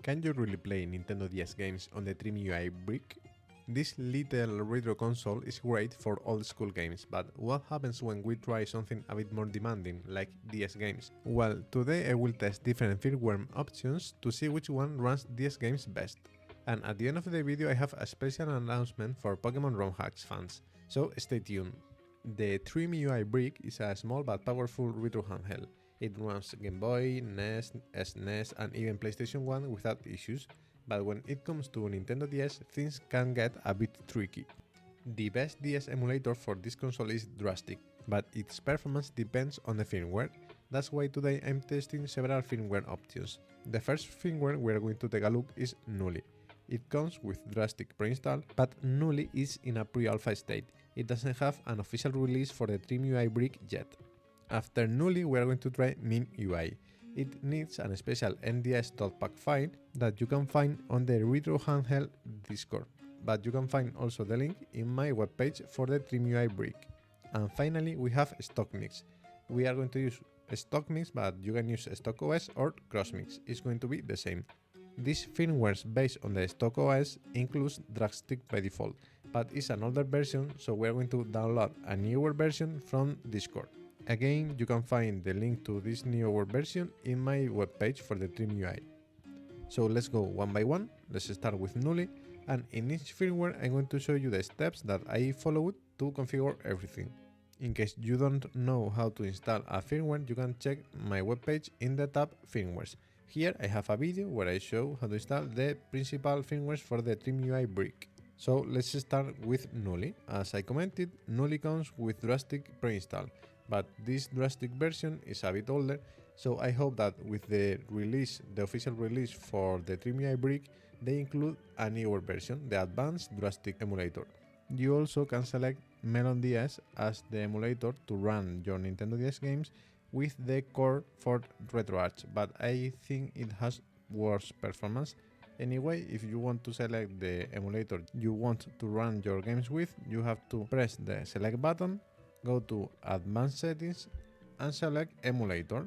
Can you really play Nintendo DS games on the TrimUI Brick? This little retro console is great for old school games, but what happens when we try something a bit more demanding, like DS games? Well, today I will test different firmware options to see which one runs DS games best. And at the end of the video I have a special announcement for Pokémon ROM hacks fans, so stay tuned. The TrimUI Brick is a small but powerful retro handheld. It runs Game Boy, NES, SNES and even PlayStation 1 without issues, but when it comes to Nintendo DS, things can get a bit tricky. The best DS emulator for this console is DraStic, but its performance depends on the firmware. That's why today I'm testing several firmware options. The first firmware we're going to take a look is Knulli. It comes with DraStic pre-installed, but Knulli is in a pre-alpha state. It doesn't have an official release for the TrimUI Brick yet. After Knulli, we are going to try MinUI. It needs a special NDS.pack file that you can find on the Retro Handheld Discord, but you can find also the link in my webpage for the TrimUI Brick. And finally, we have StockMix. We are going to use StockMix, but you can use StockOS or CrossMix. It's going to be the same. This firmware based on the StockOS includes DraStic by default, but it's an older version, so we are going to download a newer version from Discord. Again, you can find the link to this newer version in my webpage for the TrimUI. So let's go one by one. Let's start with Knulli, and in each firmware I'm going to show you the steps that I followed to configure everything. In case you don't know how to install a firmware, you can check my webpage in the tab Firmwares. Here I have a video where I show how to install the principal firmwares for the TrimUI Brick. So let's start with Knulli. As I commented, Knulli comes with DraStic pre-installed, but this DraStic version is a bit older, so I hope that with the official release for the TrimUI Brick, they include a newer version, the advanced DraStic emulator. You also can select MinUI NDS as the emulator to run your Nintendo DS games with the core for RetroArch, but I think it has worse performance. Anyway, if you want to select the emulator you want to run your games with, you have to press the select button, go to Advanced Settings and select Emulator.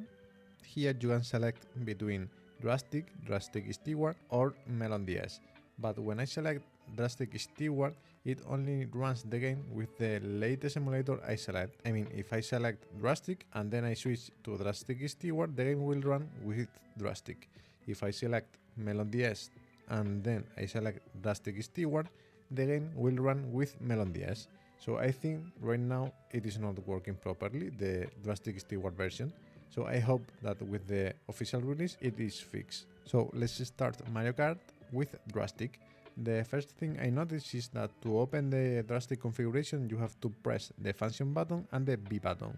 Here you can select between DraStic, DraStic Steward or MinUI NDS, but when I select DraStic Steward, it only runs the game with the latest emulator I select. I mean, if I select DraStic and then I switch to DraStic Steward, the game will run with DraStic. If I select MinUI NDS and then I select DraStic Steward, the game will run with MinUI NDS. So I think right now it is not working properly, the DraStic Steward version. So I hope that with the official release it is fixed. So let's start Mario Kart with DraStic. The first thing I noticed is that to open the DraStic configuration you have to press the function button and the B button.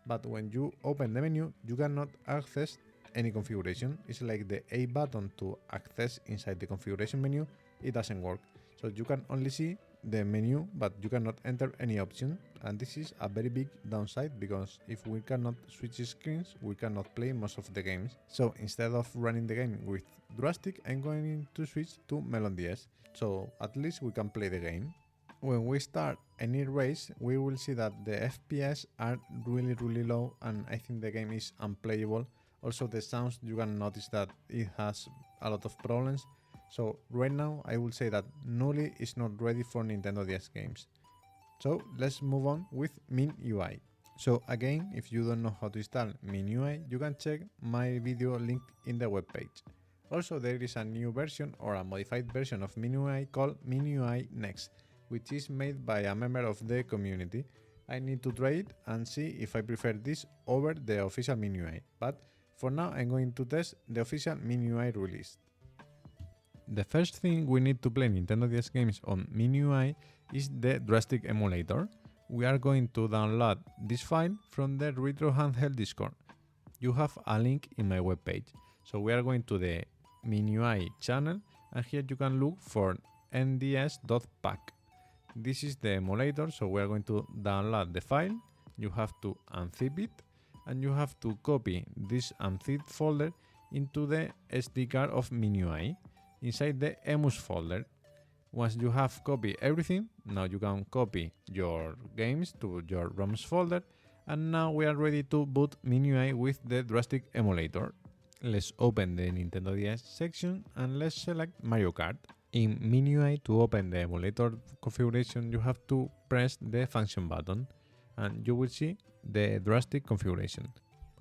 But when you open the menu you cannot access any configuration. It's like the A button to access inside the configuration menu, it doesn't work. So you can only see the menu but you cannot enter any option, and this is a very big downside because if we cannot switch screens we cannot play most of the games. So instead of running the game with DraStic, I'm going to switch to MinUI NDS, so at least we can play the game. When we start any race we will see that the FPS are really low and I think the game is unplayable. Also the sounds, you can notice that it has a lot of problems. So right now I will say that Knulli is not ready for Nintendo DS games. So let's move on with MinUI. So again, if you don't know how to install MinUI, you can check my video linked in the webpage. Also there is a new version or a modified version of MinUI called MinUI Next, which is made by a member of the community. I need to try it and see if I prefer this over the official MinUI, but for now I'm going to test the official MinUI release. The first thing we need to play Nintendo DS games on MinUI is the DraStic emulator. We are going to download this file from the Retro Handheld Discord. You have a link in my webpage. So we are going to the MinUI channel and here you can look for nds.pack. This is the emulator, so we are going to download the file. You have to unzip it and you have to copy this unzipped folder into the SD card of MinUI inside the emus folder. Once you have copied everything, now you can copy your games to your ROMs folder, and now we are ready to boot MinUI with the DraStic emulator. let's open the Nintendo DS section and let's select Mario Kart. In MinUI, to open the emulator configuration, you have to press the function button and you will see the DraStic configuration.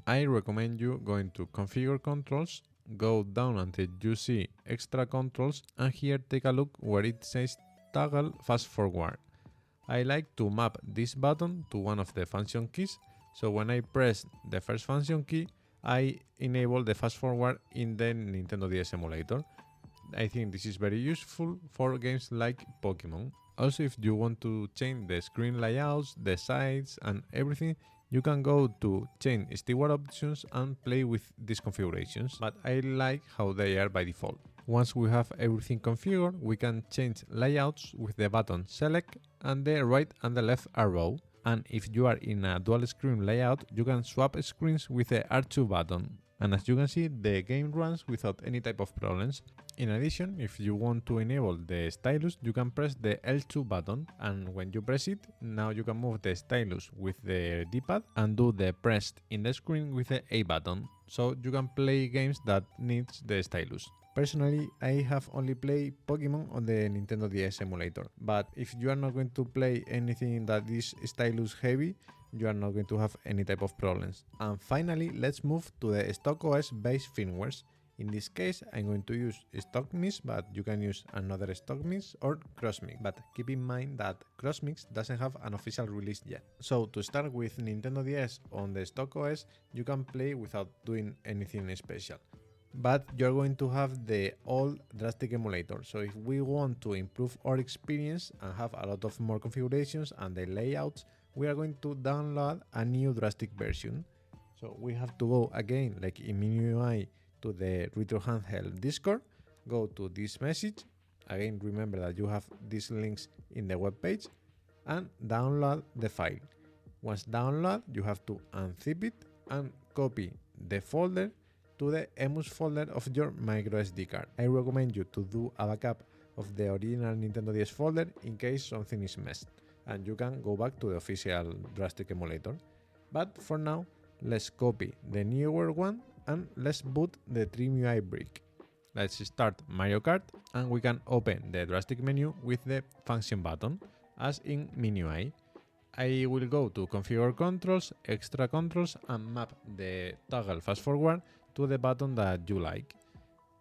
I recommend you going to Configure Controls, go down until you see Extra Controls, and here take a look where it says Toggle Fast Forward. I like to map this button to one of the function keys, so when I press the first function key, I enable the fast forward in the Nintendo DS emulator. I think this is very useful for games like Pokémon. Also, if you want to change the screen layouts, the size and everything, you can go to change steward options and play with these configurations, but I like how they are by default. Once we have everything configured, we can change layouts with the button select and the right and the left arrow. And if you are in a dual screen layout, you can swap screens with the R2 button. And as you can see, the game runs without any type of problems. In addition, if you want to enable the stylus, you can press the L2 button, and when you press it, now you can move the stylus with the D-pad and do the pressed in the screen with the A button, so you can play games that needs the stylus. Personally, I have only played Pokémon on the Nintendo DS emulator, but if you are not going to play anything that is stylus heavy, you are not going to have any type of problems. And finally, let's move to the StockOS based firmwares. In this case, I'm going to use StockMix, but you can use another StockMix or CrossMix. But keep in mind that CrossMix doesn't have an official release yet. So to start with Nintendo DS on the StockOS, you can play without doing anything special. But you're going to have the old DraStic emulator. So if we want to improve our experience and have a lot of more configurations and the layouts, we are going to download a new DraStic version. So we have to go again, like in MinUI, to the Retro Handheld Discord, go to this message, again remember that you have these links in the web page, and download the file. Once download, you have to unzip it and copy the folder to the emus folder of your microSD card. I recommend you to do a backup of the original Nintendo DS folder in case something is messed, and you can go back to the official DraStic emulator. But for now, let's copy the newer one and let's boot the TrimUI Brick. Let's start Mario Kart and we can open the DraStic menu with the function button as in MinUI. I will go to Configure Controls, Extra Controls and map the toggle fast forward to the button that you like.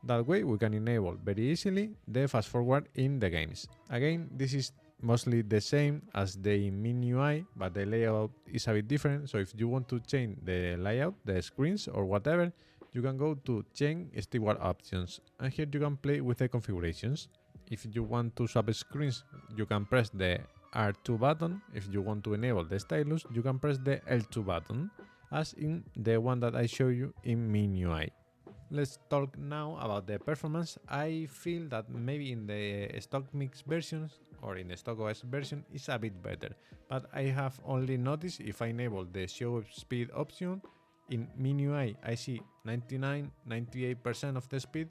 That way we can enable very easily the fast forward in the games. Again, this is mostly the same as the MinUI, but the layout is a bit different. So if you want to change the layout, the screens or whatever, you can go to change steward options and here you can play with the configurations. If you want to swap screens, you can press the R2 button. If you want to enable the stylus, you can press the L2 button as in the one that I show you in MinUI. Let's talk now about the performance. I feel that maybe in the StockMix versions or in the StockOS version is a bit better, but I have only noticed if I enable the show speed option, in MinUI I see 99-98% of the speed,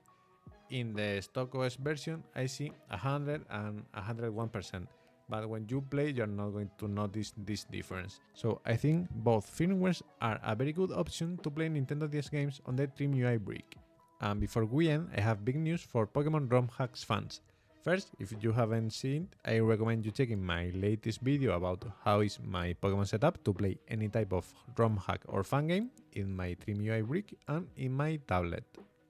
in the StockOS version I see 100 and 101%. But when you play, you're not going to notice this difference. So I think both firmwares are a very good option to play Nintendo DS games on the TrimUI Brick. And before we end, I have big news for Pokémon ROM hacks fans. First, if you haven't seen it, I recommend you checking my latest video about how is my Pokémon setup to play any type of ROM hack or fan game in my TrimUI Brick and in my tablet.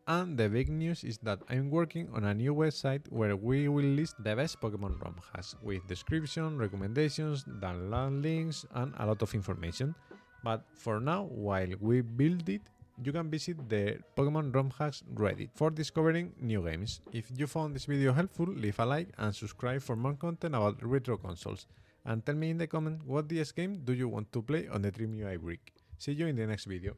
And the big news is that I'm working on a new website where we will list the best Pokémon ROM hacks with description, recommendations, download links and a lot of information. But for now, while we build it, you can visit the Pokémon ROM hacks Reddit for discovering new games. If you found this video helpful, leave a like and subscribe for more content about retro consoles. And tell me in the comment what DS game do you want to play on the TrimUI Brick. See you in the next video.